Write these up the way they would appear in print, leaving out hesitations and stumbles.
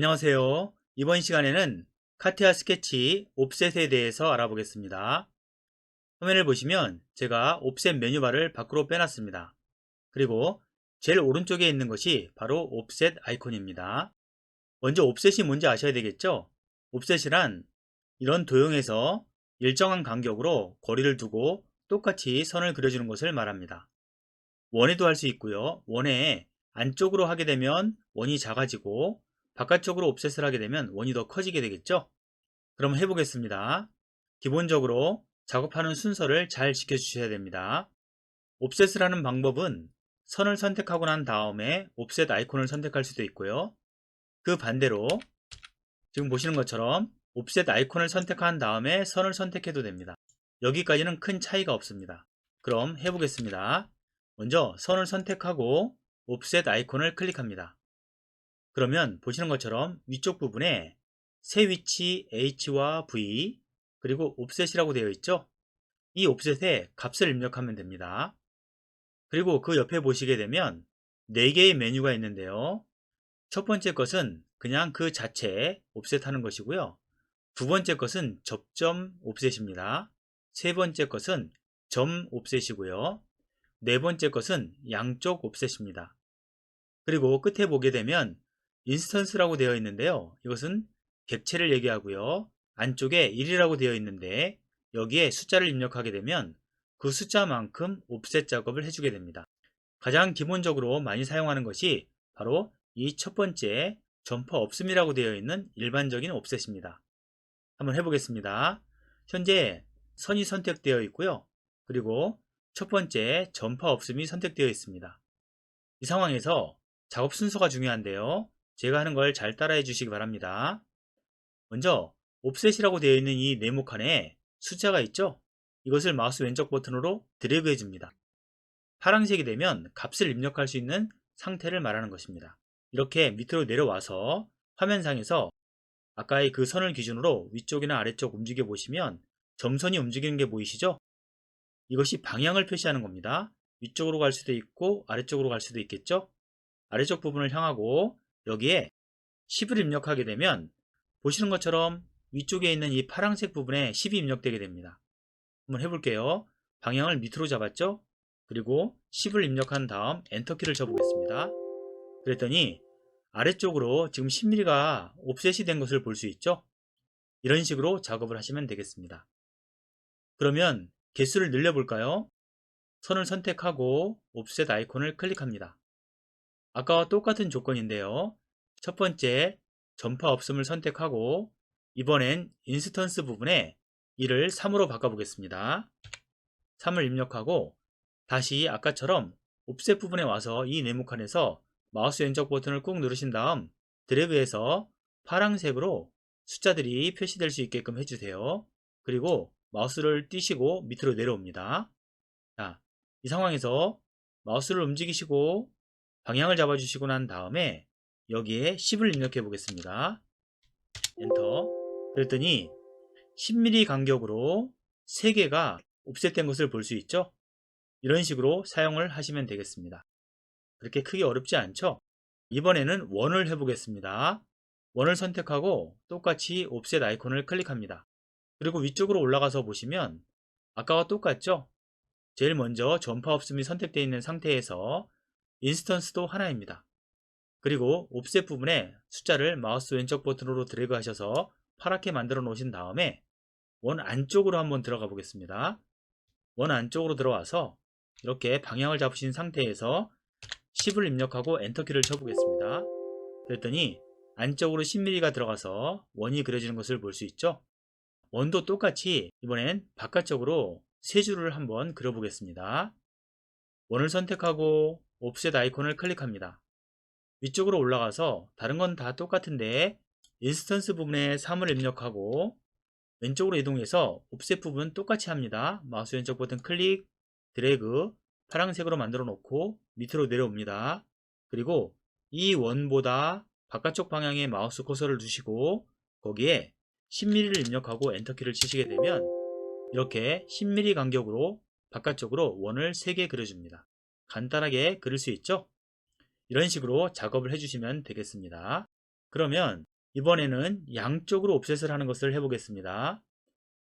안녕하세요. 이번 시간에는 카티아 스케치 옵셋에 대해서 알아보겠습니다. 화면을 보시면 제가 옵셋 메뉴바를 밖으로 빼놨습니다. 그리고 제일 오른쪽에 있는 것이 바로 옵셋 아이콘입니다. 먼저 옵셋이 뭔지 아셔야 되겠죠? 옵셋이란 이런 도형에서 일정한 간격으로 거리를 두고 똑같이 선을 그려주는 것을 말합니다. 원에도 할 수 있고요. 원에 안쪽으로 하게 되면 원이 작아지고 바깥쪽으로 옵셋을 하게 되면 원이 더 커지게 되겠죠? 그럼 해보겠습니다. 기본적으로 작업하는 순서를 잘 지켜주셔야 됩니다. 옵셋을 하는 방법은 선을 선택하고 난 다음에 옵셋 아이콘을 선택할 수도 있고요. 그 반대로 지금 보시는 것처럼 옵셋 아이콘을 선택한 다음에 선을 선택해도 됩니다. 여기까지는 큰 차이가 없습니다. 그럼 해보겠습니다. 먼저 선을 선택하고 옵셋 아이콘을 클릭합니다. 그러면 보시는 것처럼 위쪽 부분에 세 위치 H와 V 그리고 옵셋이라고 되어 있죠. 이 옵셋에 값을 입력하면 됩니다. 그리고 그 옆에 보시게 되면 4개의 메뉴가 있는데요. 첫 번째 것은 그냥 그 자체에 옵셋하는 것이고요. 두 번째 것은 접점 옵셋입니다. 세 번째 것은 점 옵셋이고요. 네 번째 것은 양쪽 옵셋입니다. 그리고 끝에 보게 되면 인스턴스라고 되어 있는데요. 이것은 객체를 얘기하고요. 안쪽에 1이라고 되어 있는데 여기에 숫자를 입력하게 되면 그 숫자만큼 옵셋 작업을 해주게 됩니다. 가장 기본적으로 많이 사용하는 것이 바로 이 첫 번째 점퍼 없음이라고 되어 있는 일반적인 옵셋입니다. 한번 해보겠습니다. 현재 선이 선택되어 있고요. 그리고 첫 번째 점퍼 없음이 선택되어 있습니다. 이 상황에서 작업 순서가 중요한데요. 제가 하는 걸 잘 따라해 주시기 바랍니다. 먼저 옵셋이라고 되어 있는 이 네모칸에 숫자가 있죠? 이것을 마우스 왼쪽 버튼으로 드래그 해줍니다. 파란색이 되면 값을 입력할 수 있는 상태를 말하는 것입니다. 이렇게 밑으로 내려와서 화면상에서 아까의 그 선을 기준으로 위쪽이나 아래쪽 움직여 보시면 점선이 움직이는 게 보이시죠? 이것이 방향을 표시하는 겁니다. 위쪽으로 갈 수도 있고 아래쪽으로 갈 수도 있겠죠? 아래쪽 부분을 향하고 여기에 10을 입력하게 되면 보시는 것처럼 위쪽에 있는 이 파란색 부분에 10이 입력되게 됩니다. 한번 해볼게요. 방향을 밑으로 잡았죠? 그리고 10을 입력한 다음 엔터키를 쳐보겠습니다. 그랬더니 아래쪽으로 지금 10mm가 옵셋이 된 것을 볼 수 있죠? 이런 식으로 작업을 하시면 되겠습니다. 그러면 개수를 늘려볼까요? 선을 선택하고 옵셋 아이콘을 클릭합니다. 아까와 똑같은 조건인데요. 첫 번째 전파 없음을 선택하고 이번엔 인스턴스 부분에 1을 3으로 바꿔보겠습니다. 3을 입력하고 다시 아까처럼 옵셋 부분에 와서 이 네모칸에서 마우스 왼쪽 버튼을 꾹 누르신 다음 드래그해서 파란색으로 숫자들이 표시될 수 있게끔 해주세요. 그리고 마우스를 띄시고 밑으로 내려옵니다. 자, 이 상황에서 마우스를 움직이시고 방향을 잡아주시고 난 다음에 여기에 10을 입력해 보겠습니다. 엔터. 그랬더니 10mm 간격으로 3개가 옵셋된 것을 볼 수 있죠? 이런 식으로 사용을 하시면 되겠습니다. 그렇게 크게 어렵지 않죠? 이번에는 원을 해보겠습니다. 원을 선택하고 똑같이 옵셋 아이콘을 클릭합니다. 그리고 위쪽으로 올라가서 보시면 아까와 똑같죠? 제일 먼저 전파 없음이 선택되어 있는 상태에서 인스턴스도 하나입니다. 그리고 옵셋 부분에 숫자를 마우스 왼쪽 버튼으로 드래그 하셔서 파랗게 만들어 놓으신 다음에 원 안쪽으로 한번 들어가 보겠습니다. 원 안쪽으로 들어와서 이렇게 방향을 잡으신 상태에서 10을 입력하고 엔터키를 쳐보겠습니다. 그랬더니 안쪽으로 10mm가 들어가서 원이 그려지는 것을 볼 수 있죠? 원도 똑같이 이번엔 바깥쪽으로 세 줄을 한번 그려보겠습니다. 원을 선택하고 옵셋 아이콘을 클릭합니다. 위쪽으로 올라가서 다른 건 다 똑같은데 인스턴스 부분에 3을 입력하고 왼쪽으로 이동해서 옵셋 부분 똑같이 합니다. 마우스 왼쪽 버튼 클릭, 드래그, 파란색으로 만들어 놓고 밑으로 내려옵니다. 그리고 이 원보다 바깥쪽 방향에 마우스 커서를 두시고 거기에 10mm를 입력하고 엔터키를 치시게 되면 이렇게 10mm 간격으로 바깥쪽으로 원을 3개 그려줍니다. 간단하게 그릴 수 있죠? 이런 식으로 작업을 해주시면 되겠습니다. 그러면 이번에는 양쪽으로 옵셋을 하는 것을 해보겠습니다.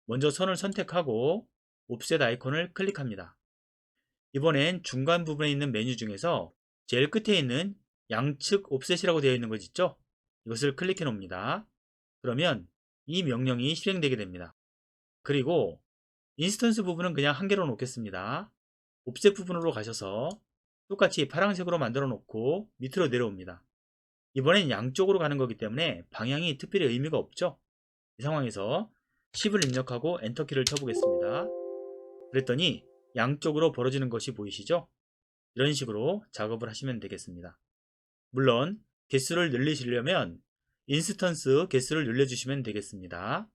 먼저 선을 선택하고 옵셋 아이콘을 클릭합니다. 이번엔 중간 부분에 있는 메뉴 중에서 제일 끝에 있는 양측 옵셋이라고 되어 있는 것 있죠? 이것을 클릭해 놓습니다. 그러면 이 명령이 실행되게 됩니다. 그리고 인스턴스 부분은 그냥 한 개로 놓겠습니다. 옵셋 부분으로 가셔서 똑같이 파란색으로 만들어 놓고 밑으로 내려옵니다. 이번엔 양쪽으로 가는 거기 때문에 방향이 특별히 의미가 없죠? 이 상황에서 10을 입력하고 엔터키를 쳐보겠습니다. 그랬더니 양쪽으로 벌어지는 것이 보이시죠? 이런 식으로 작업을 하시면 되겠습니다. 물론 개수를 늘리시려면 인스턴스 개수를 늘려주시면 되겠습니다.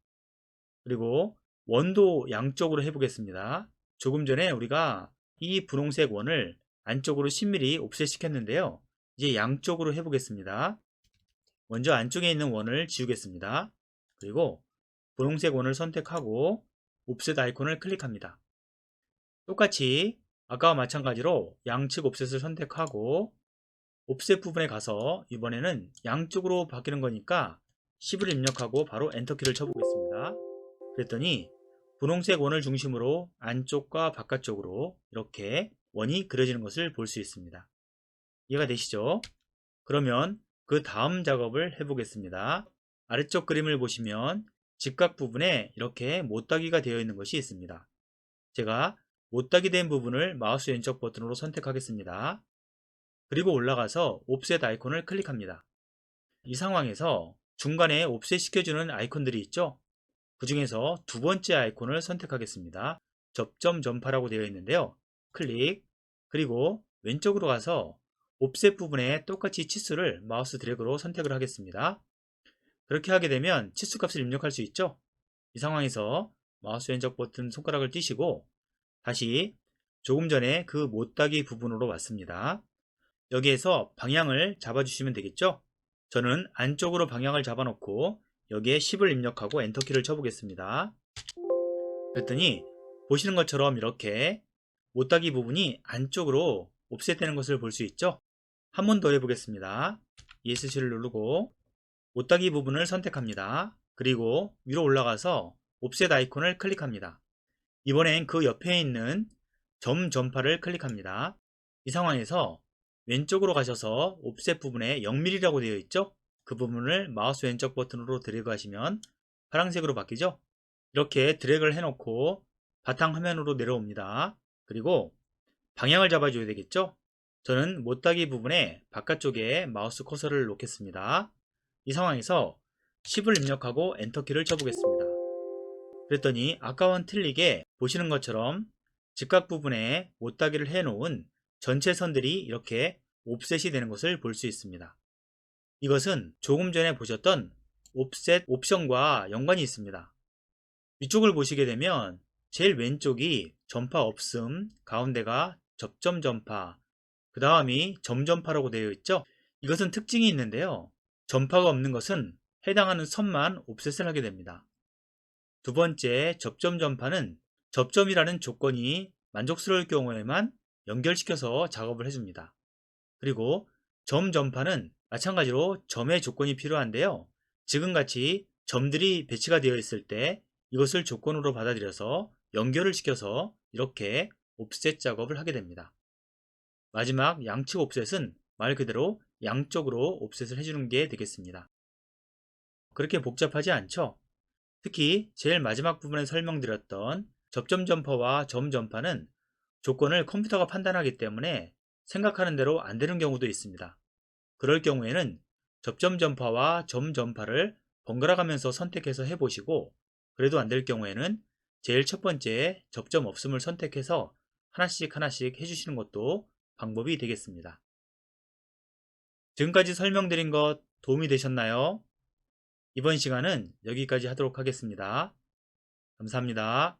그리고 원도 양쪽으로 해보겠습니다. 조금 전에 우리가 이 분홍색 원을 안쪽으로 10mm 옵셋 시켰는데요. 이제 양쪽으로 해보겠습니다. 먼저 안쪽에 있는 원을 지우겠습니다. 그리고 분홍색 원을 선택하고 옵셋 아이콘을 클릭합니다. 똑같이 아까와 마찬가지로 양측 옵셋을 선택하고 옵셋 부분에 가서 이번에는 양쪽으로 바뀌는 거니까 10을 입력하고 바로 엔터키를 쳐보겠습니다. 그랬더니 분홍색 원을 중심으로 안쪽과 바깥쪽으로 이렇게 원이 그려지는 것을 볼 수 있습니다. 이해가 되시죠? 그러면 그 다음 작업을 해보겠습니다. 아래쪽 그림을 보시면 직각 부분에 이렇게 못따기가 되어 있는 것이 있습니다. 제가 못따기 된 부분을 마우스 왼쪽 버튼으로 선택하겠습니다. 그리고 올라가서 옵셋 아이콘을 클릭합니다. 이 상황에서 중간에 옵셋 시켜주는 아이콘들이 있죠? 그 중에서 두 번째 아이콘을 선택하겠습니다. 접점 전파라고 되어 있는데요. 클릭, 그리고 왼쪽으로 가서 옵셋 부분에 똑같이 치수를 마우스 드래그로 선택을 하겠습니다. 그렇게 하게 되면 치수 값을 입력할 수 있죠? 이 상황에서 마우스 왼쪽 버튼 손가락을 띄시고 다시 조금 전에 그 못따기 부분으로 왔습니다. 여기에서 방향을 잡아주시면 되겠죠? 저는 안쪽으로 방향을 잡아놓고 여기에 10을 입력하고 엔터키를 쳐보겠습니다. 그랬더니 보시는 것처럼 이렇게 못따기 부분이 안쪽으로 옵셋되는 것을 볼 수 있죠? 한 번 더 해보겠습니다. ESC를 누르고 못따기 부분을 선택합니다. 그리고 위로 올라가서 옵셋 아이콘을 클릭합니다. 이번엔 그 옆에 있는 점 전파를 클릭합니다. 이 상황에서 왼쪽으로 가셔서 옵셋 부분에 0mm라고 되어 있죠? 그 부분을 마우스 왼쪽 버튼으로 드래그 하시면 파란색으로 바뀌죠? 이렇게 드래그를 해놓고 바탕화면으로 내려옵니다. 그리고 방향을 잡아줘야 되겠죠? 저는 못따기 부분에 바깥쪽에 마우스 커서를 놓겠습니다. 이 상황에서 10을 입력하고 엔터키를 쳐보겠습니다. 그랬더니 아까와는 틀리게 보시는 것처럼 직각 부분에 못따기를 해놓은 전체 선들이 이렇게 옵셋이 되는 것을 볼 수 있습니다. 이것은 조금 전에 보셨던 옵셋 옵션과 연관이 있습니다. 위쪽을 보시게 되면 제일 왼쪽이 전파 없음, 가운데가 접점 전파, 그 다음이 점 전파라고 되어 있죠. 이것은 특징이 있는데요. 전파가 없는 것은 해당하는 선만 옵셋을 하게 됩니다. 두 번째 접점 전파는 접점이라는 조건이 만족스러울 경우에만 연결시켜서 작업을 해줍니다. 그리고 점 전파는 마찬가지로 점의 조건이 필요한데요. 지금같이 점들이 배치가 되어 있을 때 이것을 조건으로 받아들여서 연결을 시켜서 이렇게 옵셋 작업을 하게 됩니다. 마지막 양측 옵셋은 말 그대로 양쪽으로 옵셋을 해주는 게 되겠습니다. 그렇게 복잡하지 않죠? 특히 제일 마지막 부분에 설명드렸던 접점 전파와 점 전파는 조건을 컴퓨터가 판단하기 때문에 생각하는 대로 안 되는 경우도 있습니다. 그럴 경우에는 접점 전파와 점 전파를 번갈아 가면서 선택해서 해보시고 그래도 안 될 경우에는 제일 첫 번째 접점 없음을 선택해서 하나씩 해주시는 것도 방법이 되겠습니다. 지금까지 설명드린 것 도움이 되셨나요? 이번 시간은 여기까지 하도록 하겠습니다. 감사합니다.